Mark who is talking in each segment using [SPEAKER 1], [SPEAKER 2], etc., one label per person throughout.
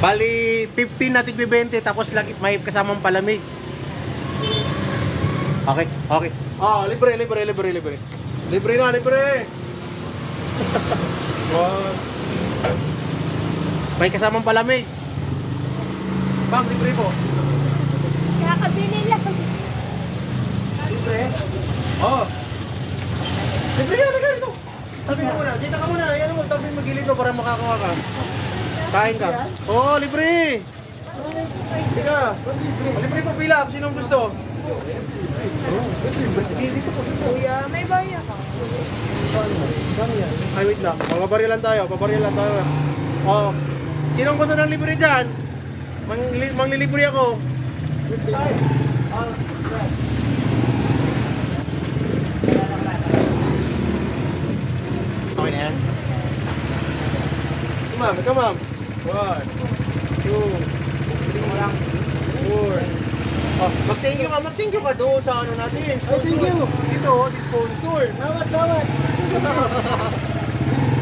[SPEAKER 1] Bali, 15 na tigbi 20, tapos lagi may kasamang palamig. Okay, okay. Ah, libre. Libre na, libre. Wow. May kasamang palamig. Ma'am, libre po.
[SPEAKER 2] Kakabili lang.
[SPEAKER 1] Libre? Oh. Libre ka, libre ito. Tabi ka muna, dito ka muna. Yan mo, tabi magilid ko para makakuha ka. Kain ka. Oh, libre. Libre. Libre po pila, sinong gusto?
[SPEAKER 2] Kuya, may barya ka.
[SPEAKER 1] Ay, wait lang. Pabarya lang tayo. Oh. Sinong gusto ng libre dyan? Manglilibre ako. Okay na yan? Ikaw ma'am. 1, 2, 3, 4. Oh, mag-thank you ka doon sa ano natin. Sponsor. Thank you. Dito, sponsor.
[SPEAKER 2] Tawad.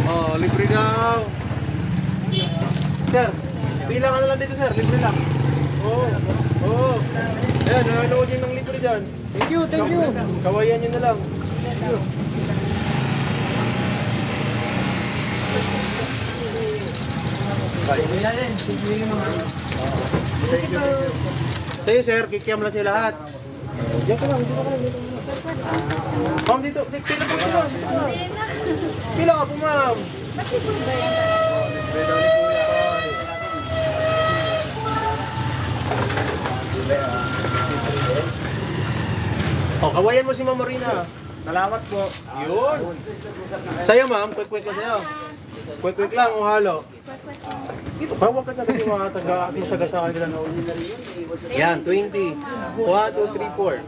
[SPEAKER 1] Oh, libre daw. Sir, pila ka na lang dito, sir. Libre lang. Oh. Ayan, nanonood yun ng libre dyan.
[SPEAKER 2] Thank you.
[SPEAKER 1] Kawayan nyo na lang. Thank you. Sa'yo, sir, kikiam lang sila lahat. Diyan ka lang. Ma'am, dito. Pila po sila. Pila ka po, ma'am. Oh, kawayan mo si Ma'am Marina.
[SPEAKER 3] Salamat po.
[SPEAKER 1] Yun. Sa'yo, ma'am. Quick lang sa'yo. Quick lang o halo. Ito, bawag ka na kasi mga taga-aking sagasaan kita. Yan, 20. 1, 2, 3, 4.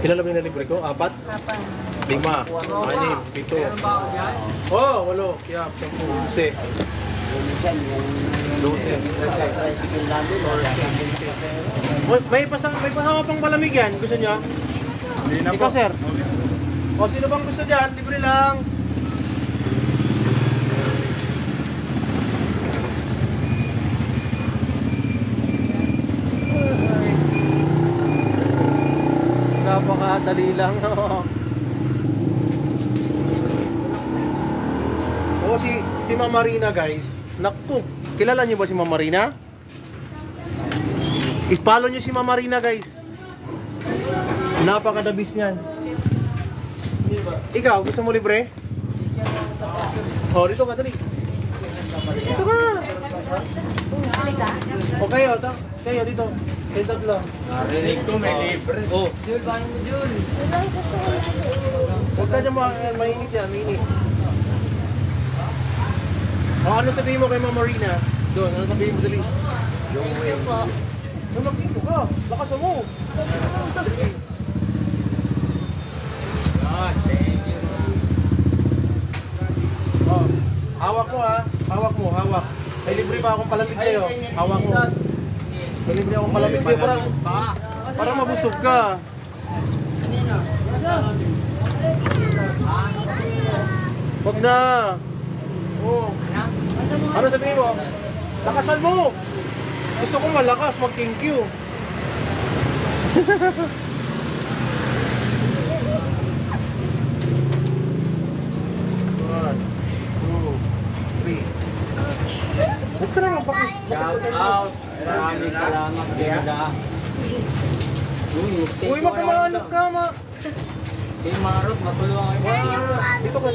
[SPEAKER 1] Kilala mo yung nalibre ko? 4? 5. 6. 7. Oh, 8. Kaya, 10. 12. May pasama pang malamig yan. Gusto niya? Ikaw, sir. O, sino bang gusto dyan? Libre lang. Napakadali lang. O, si Ma'am Marina, guys. Naku, kilala niyo ba si Ma'am Marina? I-follow niyo si Ma'am Marina, guys. Napakadabis niyan. Ikaw, gusto mo libre? Oh, dito ka, dali. Dito ka. O kayo dito. Kayo tatlo.
[SPEAKER 3] Narinig ko may libre. Oh.
[SPEAKER 2] Jul, paano mo, Jul?
[SPEAKER 1] Huwag ka dyan mainit yan, mainit. O, ano sabihin mo kay Ma'am Marina? Doon, ano sabihin mo dali?
[SPEAKER 2] Thank you po.
[SPEAKER 1] Nagdito ka, lakas mo.
[SPEAKER 3] Thank you.
[SPEAKER 1] Oh, hawak mo ha. Hawak mo. May libre pa akong palamig sa'yo. Hawak mo. May libre akong palamig sa'yo. Parang mabusog ka. Huwag na. Oh. Ano sabihin mo? Lakasan mo. Gusto ko malakas. Mag-thank you. 3. Huwag ka na lang bakit.
[SPEAKER 3] Shout out. Maraming salamat, Genda.
[SPEAKER 1] Uy, magkamahanap ka,
[SPEAKER 3] Kay Marot, matulungan kayo.
[SPEAKER 1] Dito ka.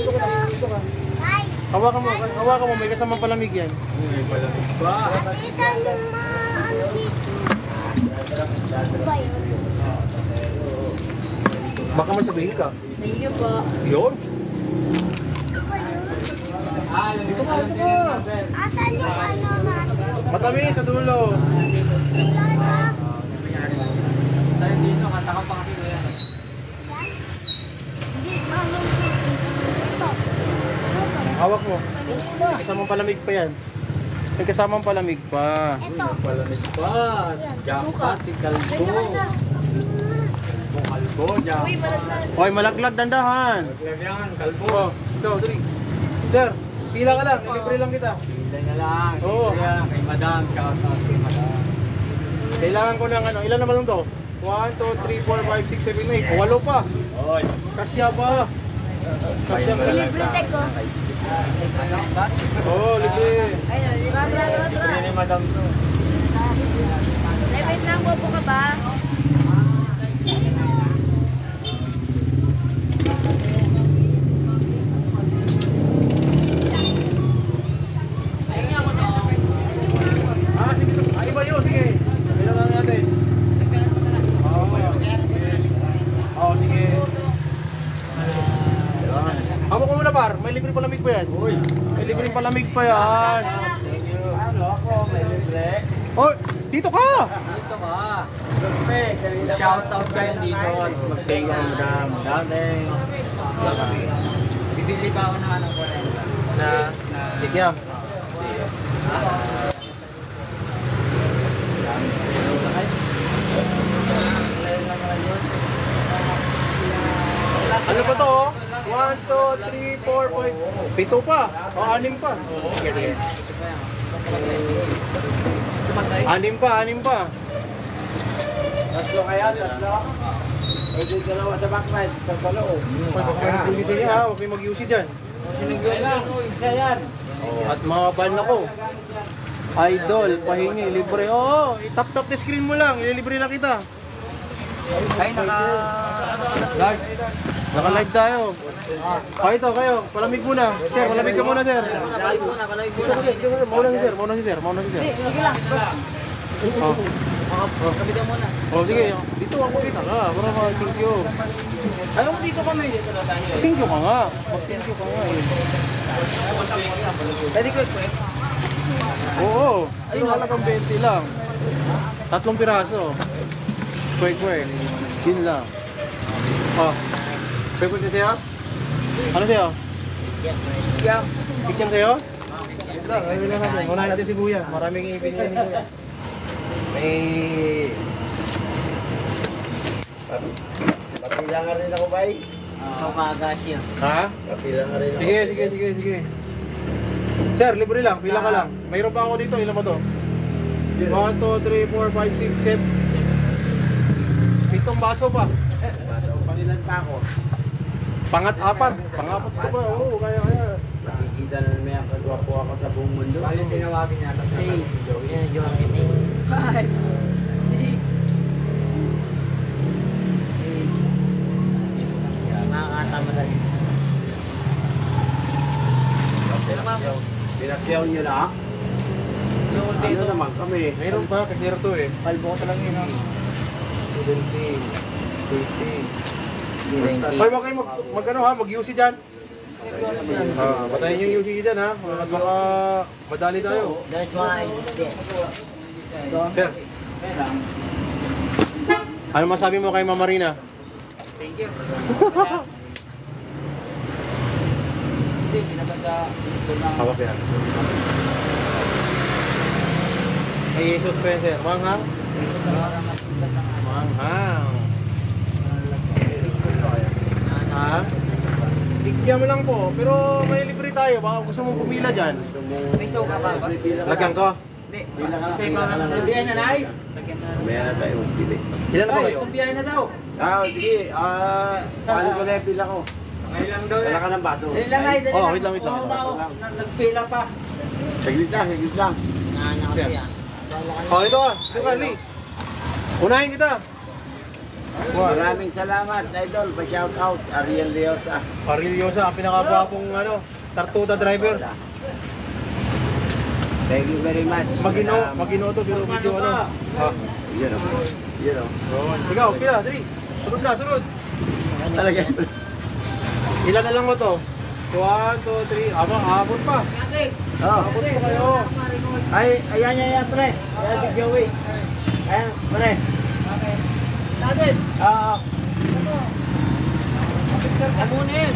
[SPEAKER 1] Hawakan mo, may kasamang palamig yan. Baka may sabihin ka.
[SPEAKER 2] Thank you po.
[SPEAKER 1] Yun.
[SPEAKER 3] Dito ka.
[SPEAKER 2] Asan yung ano,
[SPEAKER 1] Matabi sa dulo.
[SPEAKER 3] Tayo dito, kanta ka pa kasi yan.
[SPEAKER 1] Hawak mo. Kasamang palamig pa yan. May kasamang palamig pa.
[SPEAKER 3] Palamig pa. Jackpot, si Kalbo. Kalbo, jackpot.
[SPEAKER 1] Hoy, malaglag dandahan.
[SPEAKER 3] Yan, Kalbo.
[SPEAKER 1] Ito, dali. Sir, pila ka lang. Libre lang kita.
[SPEAKER 3] Hindi na lang.
[SPEAKER 1] Oo.
[SPEAKER 3] Kaya Madam, shout out kay Madam.
[SPEAKER 1] Kailangan ko ng ano, ilan naman to? 1, 2, 3, 4, 5, 6, 7, 8. Walo pa.
[SPEAKER 3] Oy.
[SPEAKER 1] Kasya ba? Kasya ba?
[SPEAKER 2] Libre ko.
[SPEAKER 1] Oo, libre.
[SPEAKER 3] Libre ni Madam to.
[SPEAKER 2] Wait lang po ka ba?
[SPEAKER 1] Ah, sige. Ah, iba yun. Sige. Ilan lang natin. Oo, sige. Hawak ko muna par. May libre palamig pa yan.
[SPEAKER 3] Uy.
[SPEAKER 1] May libre palamig pa yan.
[SPEAKER 3] Thank you. Ano ako, may libre.
[SPEAKER 1] Oh, dito ka.
[SPEAKER 3] Dito ka. Shout out kayo dito at mag-thank you Madam. Darling. Bibili pa ako ng anak ko rin.
[SPEAKER 1] Na, tigyam. Ano pa to? 1, 2, 3, 4, 5. Pito pa. O, 6 pa. Sige, sige. 6 pa, 6 pa.
[SPEAKER 3] Tatlo kaya, tatlo. Pwede dalawa sa backlight, sa baloo.
[SPEAKER 1] Huwag kayong mag-UC niya ha. Huwag kayong mag-UC dyan.
[SPEAKER 3] Isa yan.
[SPEAKER 1] At mga ban ako. Idol, pahingi, libre. Oo, itap-tap the screen mo lang. Ililibre lang kita.
[SPEAKER 3] Ay, naka-live.
[SPEAKER 1] Naka-live tayo. Ito kayo. Palamig muna. Sir, palamig ka muna, sir.
[SPEAKER 2] Palag muna.
[SPEAKER 1] Mauna si sir, mauna si sir, mauna si sir.
[SPEAKER 2] Sige lang. Kabida muna.
[SPEAKER 1] Oh, sige. Dito ako kita ka. Para ma-thank you.
[SPEAKER 3] Alam mo dito kami.
[SPEAKER 1] Thank you ka nga. Mag-thank you ka nga eh.
[SPEAKER 3] Pwede ko eh.
[SPEAKER 1] Oo. Ayun, halagang 20 lang. 3 piraso. Kwek-kwek. Yun lang. Oh. Kwek-kwek na sa'yo? Ano sa'yo?
[SPEAKER 3] Yan.
[SPEAKER 1] Pikyang sa'yo? Ito lang, ayun lang natin. Unahin natin si Buya. Maraming ipinili ni Buya. May...
[SPEAKER 3] Papila nga rin ako, bay. Mamagas yan.
[SPEAKER 1] Ha?
[SPEAKER 3] Papila nga rin ako.
[SPEAKER 1] Sige. Sir, libre lang. Pila ka lang. Mayroon pa ako dito. Ilan mo to? 1, 2, 3, 4, 5, 6, 7. 7 baso pa.
[SPEAKER 3] Pangilan pa ako.
[SPEAKER 1] Pangat-apat. Pangapat ko ba? Oo, kaya.
[SPEAKER 3] Nakikita na may kagwapo ako sa buong mundo. Ano yung tinawagin niya? Hey, Joaquin. 5, 6. Nakakatama na rin. Pinakyaw niyo na? Ano naman kami?
[SPEAKER 1] Mayroon pa. Kasi to eh.
[SPEAKER 3] Palbo ko talaga yun.
[SPEAKER 1] 17, 18. Hoy, wag kayo mag-ano ha, mag-UC dyan. Patayin yung UC dyan ha. Baka madali tayo.
[SPEAKER 3] That's why
[SPEAKER 1] Sir, ano masabi mo kay Mama Marina?
[SPEAKER 3] thank you. Kasi sinabasa
[SPEAKER 1] Hawak yan. Ay, suspenser. Manghang? Manghang. Ha? Bigyan mo lang po. Pero may libre tayo. Baka gusto mong pumila dyan.
[SPEAKER 3] may suka pa ba?
[SPEAKER 1] Lagyan ko.
[SPEAKER 3] Hindi. Kasi sabihan na na ay.
[SPEAKER 4] Meron na tayong pili.
[SPEAKER 1] Ilan na ba kayo?
[SPEAKER 3] Sabihan na daw.
[SPEAKER 4] Sige. Paano ko na yung pila ko?
[SPEAKER 3] Ngayon lang daw
[SPEAKER 4] Dala ka ng baso.
[SPEAKER 3] Dali lang ay, dali
[SPEAKER 1] Oh,
[SPEAKER 3] lang.
[SPEAKER 1] wait lang.
[SPEAKER 3] Nagpila pa.
[SPEAKER 4] Saglit lang.
[SPEAKER 1] Oh, ito ka. Ito ka, Lee. Unahin kita.
[SPEAKER 4] Maraming salamat, Idol. Pa-shout out, Ariel Leosa.
[SPEAKER 1] Parilyosa, ang pinakagwapong tartuda driver.
[SPEAKER 4] Thank you very much.
[SPEAKER 1] Magino to, pero medyo ano. Ah.
[SPEAKER 4] Yun o.
[SPEAKER 1] Ikaw, pila, dali. Sunod na, sunod.
[SPEAKER 4] Talaga.
[SPEAKER 1] Ilan na lang mo to? 1, 2, 3. Abot pa. Abot pa kayo.
[SPEAKER 4] Ay, ayan, pre. Ayan, si Joey. Ayan, pre.
[SPEAKER 3] David!
[SPEAKER 2] Amunin.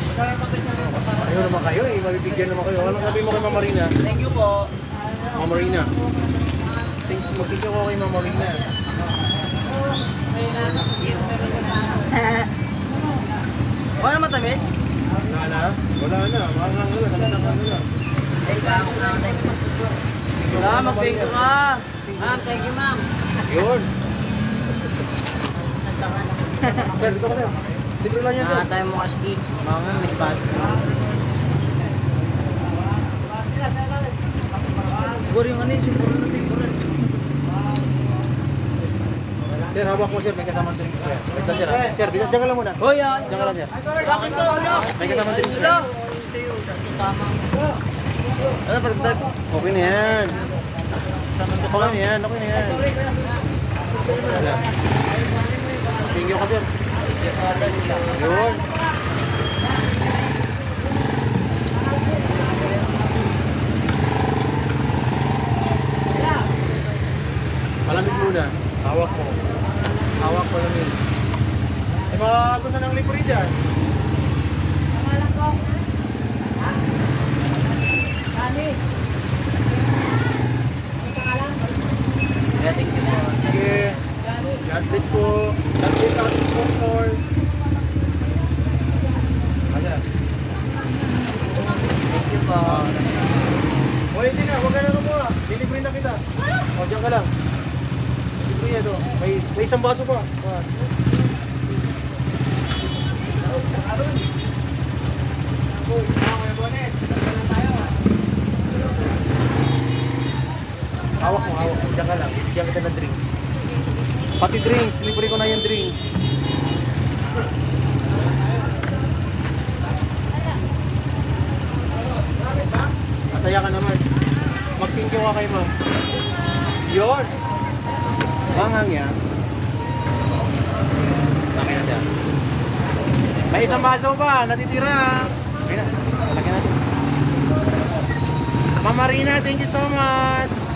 [SPEAKER 1] Ayun naman kayo eh, mabibigyan naman kayo. Anong sabi mo kay Mama Marina?
[SPEAKER 2] Thank you po.
[SPEAKER 1] Mama Marina. Mag-thank ko kay Mama Marina.
[SPEAKER 2] Wala matamis?
[SPEAKER 1] Wala na. Mangang na. Talagang na.
[SPEAKER 2] Ay, ba ako na. Wala, mag-thank you ka. Ma'am, thank you, ma'am.
[SPEAKER 1] Yun. Sir, dito ka sir. Libre lang yan sir.
[SPEAKER 2] Tayo mo kaski. Mama, may pat. Siguro yung ano, siguro natin.
[SPEAKER 1] Sir, hawak mo sir. May kasamang drinks sir. Wait lang sir. Sir, dito dyan ka lang muna.
[SPEAKER 2] Oh, yan.
[SPEAKER 1] Dyan ka lang sir.
[SPEAKER 2] Sa akin to, wala.
[SPEAKER 1] May kasamang drinks sir.
[SPEAKER 2] Wala. Tama. Ano, pagdag?
[SPEAKER 1] Okay na yan. Okay na yan. Okay na yan. Ayan. Thank you ka sir. Yun. Malamig muna. Hawak mo. Hawak mo lamig. Eh, mga na ng libre dyan.
[SPEAKER 2] Yeah, thank you po.
[SPEAKER 1] Sige. God bless po. God bless ang sponsor. Ayan.
[SPEAKER 2] Thank you po.
[SPEAKER 1] O, hindi na. Huwag ka na kumuha. Dilibre na kita. O, dyan ka lang. Dilibre yan o. May isang baso pa. Hawak mo, hawak mo. Diyan ka lang. Bibigyan kita ng drinks. Pati drinks. Libre ko na yung drinks. Masaya ka naman. Mag-thank you ka kay ma'am. Yun. Mangang yan. Laki na dyan. May isang baso pa. Natitira. Okay na. Laki natin. Ma'am Marina, thank you so much.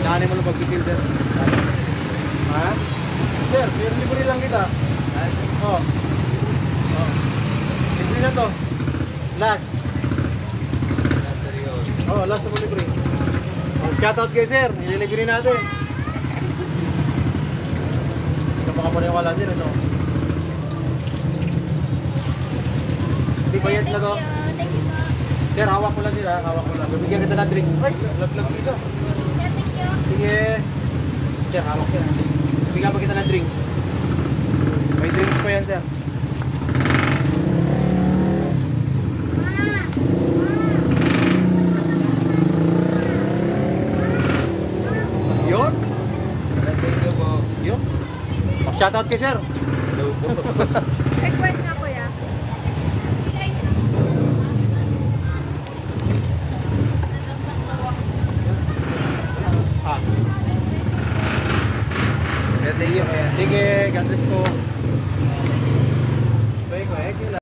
[SPEAKER 1] Tandaan mo lang pag-fill sir. Ha? Sir, libre lang kita. Oh. Oh. Libre na to. Last. Oh, last na po libre. Oh, shoutout kayo sir. Nililibre natin. Ito baka muna yung wala din, ano? Hindi bayad na to.
[SPEAKER 5] Thank you po.
[SPEAKER 1] Sir, hawak ko lang sir ha. Hawak ko lang. Bibigyan kita ng drinks. Ay, laglag dito.
[SPEAKER 5] Yeah, thank you.
[SPEAKER 1] Sige. Sir, hawak ko. Bibigyan pa kita ng drinks. May drinks pa yan sir. Yun?
[SPEAKER 3] Thank you po.
[SPEAKER 1] Yun? Shoutout kay sir.
[SPEAKER 5] Record nga kuya.
[SPEAKER 1] Ah.
[SPEAKER 3] Thank you.
[SPEAKER 1] Sige, God bless po. Baik, baik.